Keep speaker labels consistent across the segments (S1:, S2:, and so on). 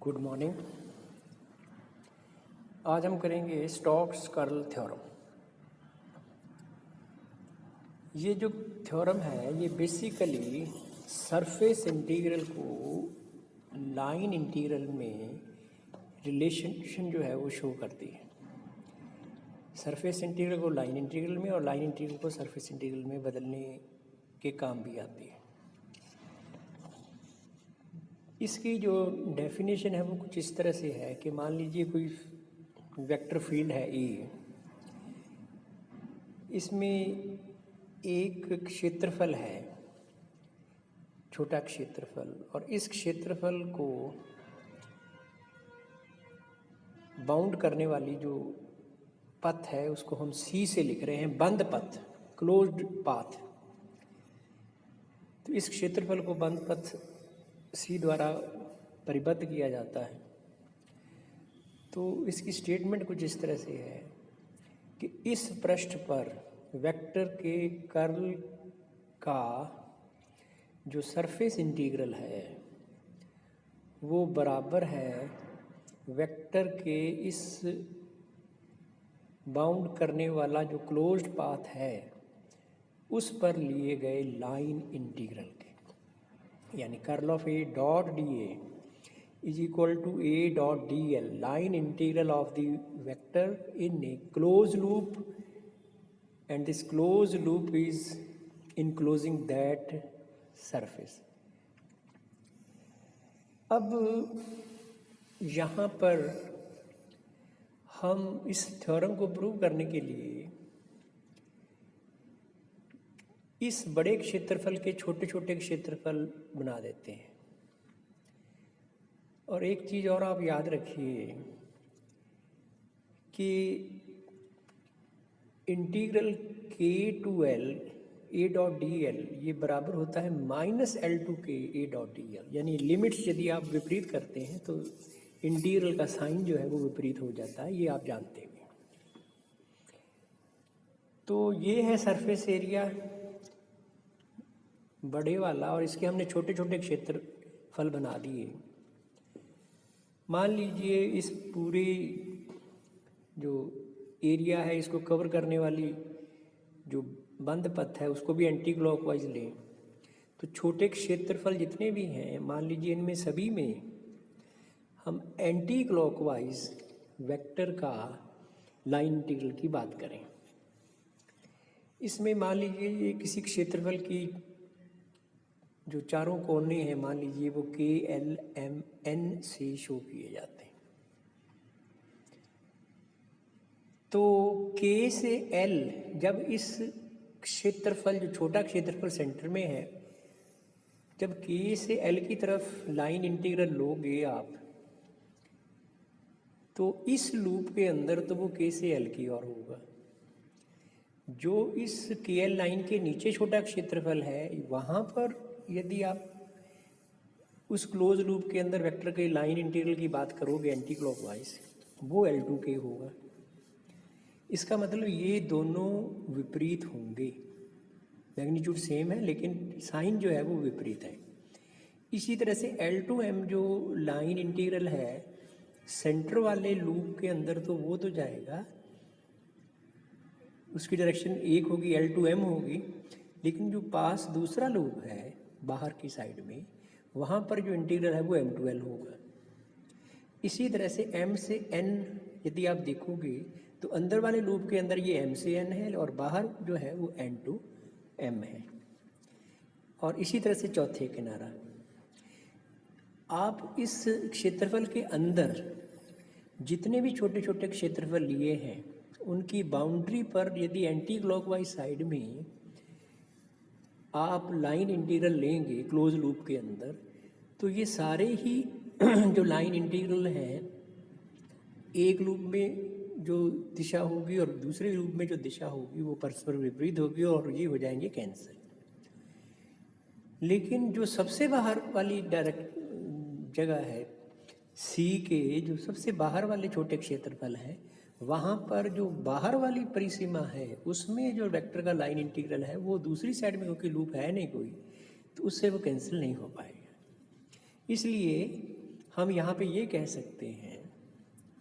S1: Good morning. आज हम करेंगे स्टोक्स कर्ल थ्योरम। ये जो थ्योरम है ये बेसिकली सरफेस इंटीग्रल को लाइन इंटीग्रल में रिलेशन जो है वो शो करती है। सरफेस इंटीग्रल को लाइन इंटीग्रल में और लाइन इंटीग्रल को सरफेस इंटीग्रल में बदलने के काम भी आती है। इसकी जो डेफिनेशन है वो कुछ इस तरह से है कि मान लीजिए कोई वेक्टर फील्ड है ए, इसमें एक क्षेत्रफल है, छोटा क्षेत्रफल, और इस क्षेत्रफल को बाउंड करने वाली जो पथ है उसको हम सी से लिख रहे हैं, बंद पथ, क्लोज्ड पाथ। तो इस क्षेत्रफल को बंद पथ सी द्वारा परिबद्ध किया जाता है। तो इसकी स्टेटमेंट कुछ इस तरह से है कि इस पृष्ठ पर वेक्टर के कर्ल का जो सरफेस इंटीग्रल है वो बराबर है वेक्टर के इस बाउंड करने वाला जो क्लोज्ड पाथ है उस पर लिए गए लाइन इंटीग्रल के, यानी curl of A dot D A is equal to a dot dl, line integral of the vector in a closed loop, and this closed loop is enclosing that surface. अब यहाँ पर हम इस theorem को prove करने के लिए इस बड़े क्षेत्रफल के छोटे छोटे क्षेत्रफल बना देते हैं। और एक चीज़ और आप याद रखिए कि integral K to L A dot D L ये बराबर होता है minus L to K A dot D L, यानी लिमिट्स यदि आप विपरीत करते हैं तो इंटीग्रल का साइन जो है वो विपरीत हो जाता है, ये आप जानते हैं। तो ये है सरफेस एरिया बड़े वाला, और इसके हमने छोटे छोटे क्षेत्रफल बना दिए। मान लीजिए इस पूरी जो एरिया है इसको कवर करने वाली जो बंद पथ है उसको भी एंटी क्लॉकवाइज लें, तो छोटे क्षेत्रफल जितने भी हैं मान लीजिए इनमें सभी में हम एंटी क्लॉकवाइज वेक्टर का लाइन इंटीग्रल की बात करें। इसमें मान लीजिए ये किसी क्षेत्रफल की जो चारों कोने हैं मान लीजिए वो के एल एम एन से शो किए जाते हैं। तो के से एल जब इस क्षेत्रफल जो छोटा क्षेत्रफल सेंटर में है, जब के से एल की तरफ लाइन इंटीग्रल लोगे आप तो इस लूप के अंदर तो वो के से एल की ओर होगा। जो इस के एल लाइन के नीचे छोटा क्षेत्रफल है वहाँ पर यदि आप उस क्लोज लूप के अंदर वेक्टर के लाइन इंटीग्रल की बात करोगे एंटी क्लॉकवाइज, वो L2K होगा। इसका मतलब ये दोनों विपरीत होंगे, मैग्नीट्यूड सेम है लेकिन साइन जो है वो विपरीत है। इसी तरह से L2M जो लाइन इंटीग्रल है सेंटर वाले लूप के अंदर तो वो तो जाएगा, उसकी डायरेक्शन एक होगी, L2M होगी, लेकिन जो पास दूसरा लूप है बाहर की साइड में वहाँ पर जो इंटीग्रल है वो M2L होगा। इसी तरह से M से N यदि आप देखोगे तो अंदर वाले लूप के अंदर ये M से N है और बाहर जो है वो N to M है। और इसी तरह से चौथे किनारा, आप इस क्षेत्रफल के अंदर जितने भी छोटे छोटे क्षेत्रफल लिए हैं उनकी बाउंड्री पर यदि एंटी क्लॉकवाइज साइड में आप लाइन इंटीग्रल लेंगे क्लोज लूप के अंदर, तो ये सारे ही जो लाइन इंटीग्रल हैं एक लूप में जो दिशा होगी और दूसरे लूप में जो दिशा होगी वो परस्पर विपरीत होगी और ये हो जाएंगे कैंसिल। लेकिन जो सबसे बाहर वाली डायरेक्ट जगह है सी के, जो सबसे बाहर वाले छोटे क्षेत्रफल हैं वहाँ पर जो बाहर वाली परिसीमा है उसमें जो वेक्टर का लाइन इंटीग्रल है वो दूसरी साइड में क्योंकि लूप है नहीं कोई, तो उससे वो कैंसिल नहीं हो पाएगा। इसलिए हम यहाँ पे ये कह सकते हैं,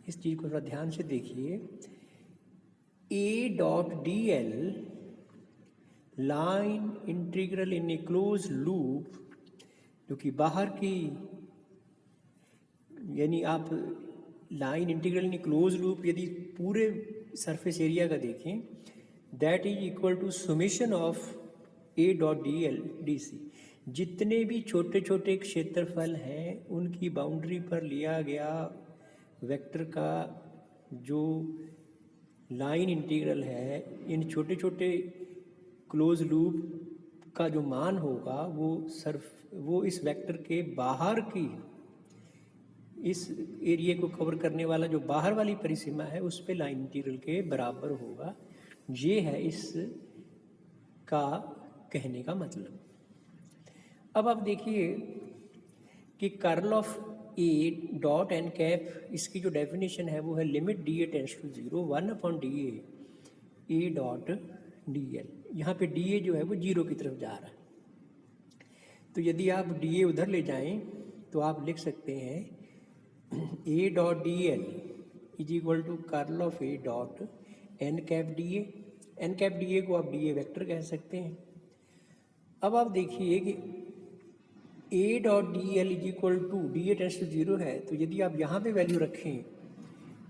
S1: इस चीज़ को थोड़ा ध्यान से देखिए, A dot D L line integral in a close loop, जो कि बाहर की, यानी आप line integral in a close loop यदि पूरे सरफेस एरिया का देखें, that is equal to summation of A dot D L D C. जितने भी छोटे छोटे क्षेत्रफल हैं उनकी बाउंड्री पर लिया गया वेक्टर का जो लाइन इंटीग्रल है, इन छोटे छोटे क्लोज लूप का जो मान होगा वो इस वेक्टर के बाहर की, इस एरिया को कवर करने वाला जो बाहर वाली परिसीमा है उस पे लाइन इंटीग्रल के बराबर होगा। ये है इस का कहने का मतलब। अब आप देखिए कि curl of A dot N cap, इसकी जो डेफिनेशन है वो है limit D A tends to 0 1 upon D A dot D L. यहाँ पे डी ए जो है वो 0 की तरफ जा रहा है, तो यदि आप डी ए उधर ले जाएं तो आप लिख सकते हैं A dot D L is equal to curl of A dot N cap D A. N cap D A को आप डी ए वैक्टर कह सकते हैं। अब आप देखिए कि A dot D L is equal to D A tends to 0 है, तो यदि आप यहाँ पे वैल्यू रखें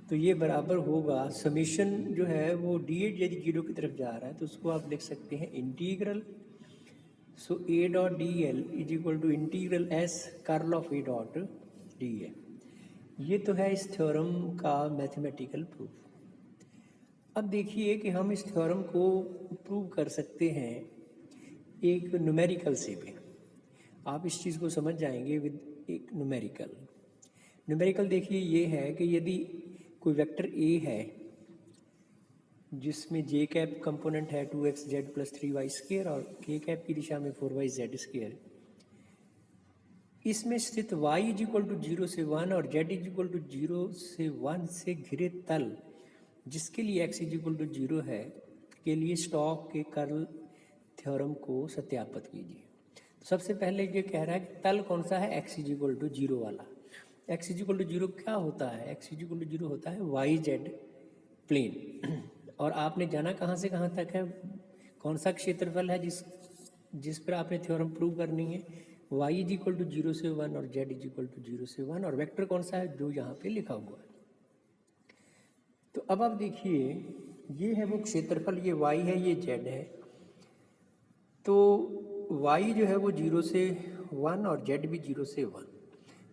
S1: तो ये बराबर होगा समीशन जो है वो डी ए यदि 0 की तरफ जा रहा है तो उसको आप लिख सकते हैं integral, so A dot D L is equal to integral S curl of A dot D A. ये तो है इस थ्योरम का मैथमेटिकल प्रूफ। अब देखिए कि हम इस थ्योरम को प्रूव कर सकते हैं एक न्यूमेरिकल से भी। आप इस चीज़ को समझ जाएंगे विद एक न्यूमेरिकल देखिए ये है कि यदि कोई वेक्टर ए है जिसमें जे कैप कंपोनेंट है 2xz प्लस 3y स्क्वायर और के कैप की दिशा में 4yz स्क्वायर, इसमें स्थित y इज इक्वल टू 0 से 1 और z इज इक्वल टू 0 से 1 से घिरे तल जिसके लिए x इज इक्वल टू 0 है के लिए स्टोक्स के कर्ल थ्योरम को सत्यापित कीजिए। तो सबसे पहले ये कह रहा है कि तल कौन सा है, x इज इक्वल टू 0 वाला। x इज इक्वल टू 0 क्या होता है, x इज इक्वल टू 0 होता है yz प्लेन। और आपने जाना कहाँ से कहाँ तक है, कौन सा क्षेत्रफल है जिस पर आपने थ्योरम प्रूव करनी है, y इज इक्वल टू 0 से 1 और z इज इक्वल टू 0 से 1 और वेक्टर कौन सा है जो यहाँ पे लिखा हुआ है। तो अब आप देखिए ये है वो क्षेत्रफल, ये y है ये z है, तो y जो है वो 0 से 1 और z भी 0 से 1,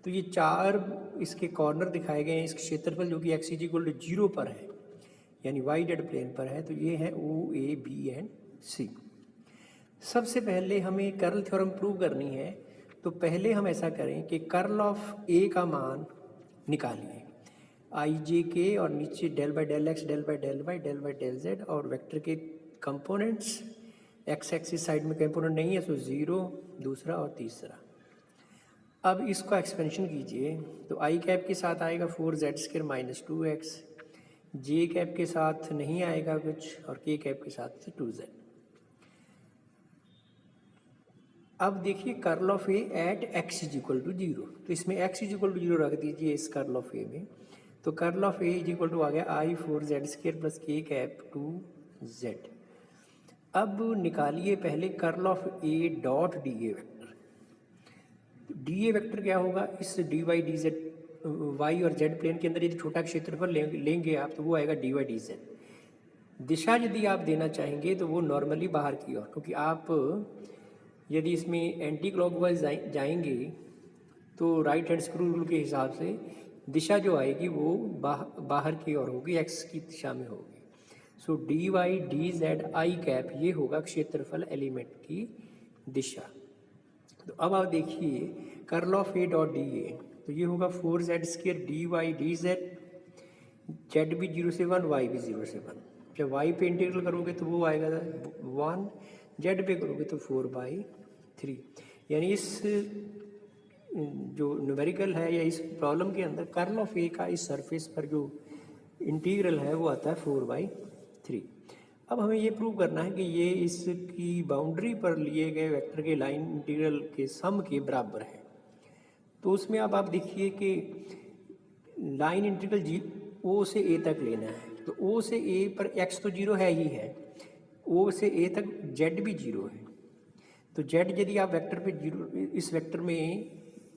S1: तो ये चार इसके कॉर्नर दिखाए गए हैं इस क्षेत्रफल जो कि x इज इक्वल टू 0 पर है यानी वाई जेड प्लेन पर है। तो ये है ओ ए बी एंड सी। सबसे पहले हमें कर्ल थ्योरम प्रूव करनी है, तो पहले हम ऐसा करें कि कर्ल ऑफ ए का मान निकालिए आई जे के और नीचे del by del X del by del Y del by del Z और वेक्टर के कंपोनेंट्स, एक्स एक्सिस साइड में कंपोनेंट नहीं है सो 0 दूसरा और तीसरा। अब इसका एक्सपेंशन कीजिए तो आई कैप के साथ आएगा 4z स्क्वायर माइनस 2x, जे कैप के साथ नहीं आएगा कुछ और के कैप के साथ 2z। अब देखिए curl of A at X is equal to 0, तो इसमें एक्स इज इक्वल टू 0 रख दीजिए इस कर्ल ऑफ ए में, तो curl of A is equal to आ गया आई 4z स्क्वायर प्लस के कैप 2z। अब निकालिए पहले curl of A dot D A vector. D A vector क्या होगा, इस D Y D Z Y और जेड प्लेन के अंदर यदि छोटा क्षेत्रफल लेंगे आप तो वो आएगा डी वाई डी जेड। दिशा यदि आप देना चाहेंगे तो वो नॉर्मली बाहर की ओर, क्योंकि आप यदि इसमें एंटी क्लॉकवाइज जाएंगे तो राइट हैंड स्क्रू रूल के हिसाब से दिशा जो आएगी वो बाहर की ओर होगी, एक्स की दिशा में होगी। So D Y D Z I cap ये होगा क्षेत्रफल एलिमेंट की दिशा। तो अब आप देखिए curl of A dot D A, तो ये होगा 4z square D Y D Z, Z भी 0 से 1 वाई भी 0 से 1। जब वाई पे इंटीग्रल करोगे तो वो आएगा 1, जेड पे करोगे तो 4/3। यानी इस जो न्यूमेरिकल है या इस प्रॉब्लम के अंदर कर्ल ऑफ ए का इस सरफेस पर जो इंटीग्रल है वो आता है 4/3। अब हमें ये प्रूव करना है कि ये इसकी बाउंड्री पर लिए गए वेक्टर के लाइन इंटीग्रल के सम के बराबर है। तो उसमें अब आप देखिए कि लाइन इंटीग्रल जी ओ से ए तक लेना है, तो ओ से ए पर एक्स तो जीरो है ही है, ओ से ए तक जेड भी जीरो है। तो जेड यदि आप वेक्टर पे जीरो, इस वेक्टर में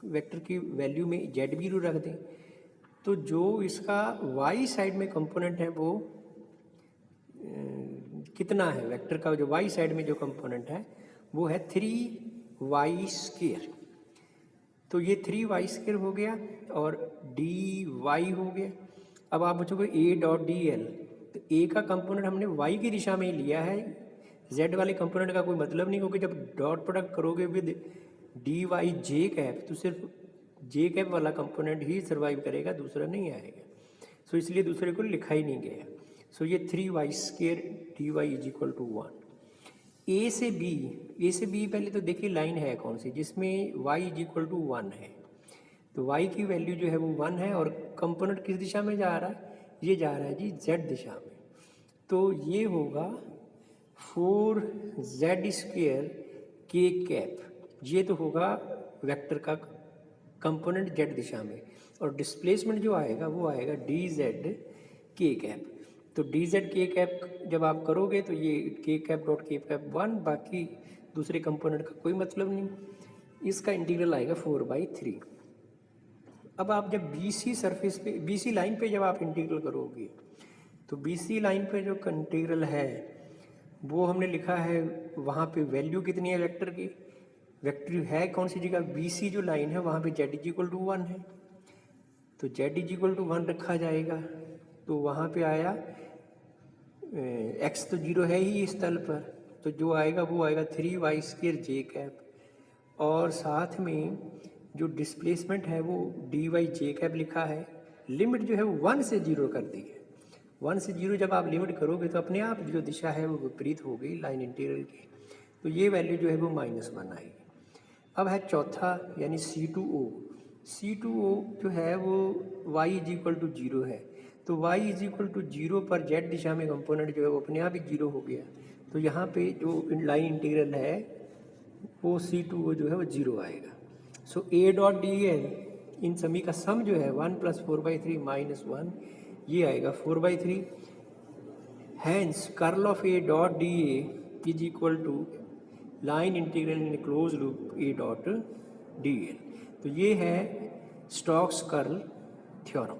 S1: वेक्टर की वैल्यू में जेड भी जीरो रख दें, तो जो इसका वाई साइड में कंपोनेंट है वो कितना है, वेक्टर का जो वाई साइड में जो कंपोनेंट है वो है 3y²। तो ये 3y² हो गया और dy हो गया। अब आप पूछोगे a.dl, तो a का कंपोनेंट हमने y की दिशा में ही लिया है, z वाले कंपोनेंट का कोई मतलब नहीं, क्योंकि जब डॉट प्रोडक्ट करोगे विद dy j कैप तो सिर्फ j कैप वाला कंपोनेंट ही सर्वाइव करेगा, दूसरा नहीं आएगा। सो इसलिए दूसरे को लिखा ही नहीं गया। सो ये 3y² dy = 1। ए से बी पहले तो देखिए लाइन है कौन सी जिसमें y = 1 है, तो y की वैल्यू जो है वो 1 है और कंपोनेंट किस दिशा में जा रहा है, ये जा रहा है जी z दिशा में। तो ये होगा 4z² k कैप, ये तो होगा वेक्टर का कंपोनेंट z दिशा में, और डिस्प्लेसमेंट जो आएगा वो आएगा dz k कैप। तो dz k कैप जब आप करोगे तो ये k cap dot k cap 1, बाकी दूसरे कंपोनेंट का कोई मतलब नहीं, इसका इंटीग्रल आएगा 4/3। अब आप जब BC सरफेस पे, BC लाइन पे जब आप इंटीग्रल करोगे तो BC लाइन पे जो इंटीग्रल है वो हमने लिखा है, वहाँ पे वैल्यू कितनी है वेक्टर की, वेक्टर है कौन सी जगह, BC जो लाइन है वहाँ पे z = 1 है, तो z = 1 रखा जाएगा। तो वहाँ पे आया x तो जीरो है ही इस तल पर, तो जो आएगा वो आएगा 3y² j कैप, और साथ में जो डिस्प्लेसमेंट है वो dy j कैप लिखा है। लिमिट जो है वो 1 से 0 कर दी है, 1 से 0 जब आप लिमिट करोगे तो अपने आप जो दिशा है वो विपरीत हो गई लाइन इंटीग्रल की, तो ये वैल्यू जो है वो -1 आएगी। अब है चौथा यानी C2O। C2O जो है वो y = 0 है, तो y = 0 पर z दिशा में कंपोनेंट जो है वो अपने आप ही 0 हो गया, तो यहाँ पे जो लाइन इंटीग्रल है वो C2O जो है वो 0 आएगा। सो a.dl इन सभी का सम जो है 1 + 4/3 - 1, ये आएगा 4/3। Hence curl of a.dA = line integral in close loop a.dl। तो ये है स्टोक्स कर्ल थ्योरम।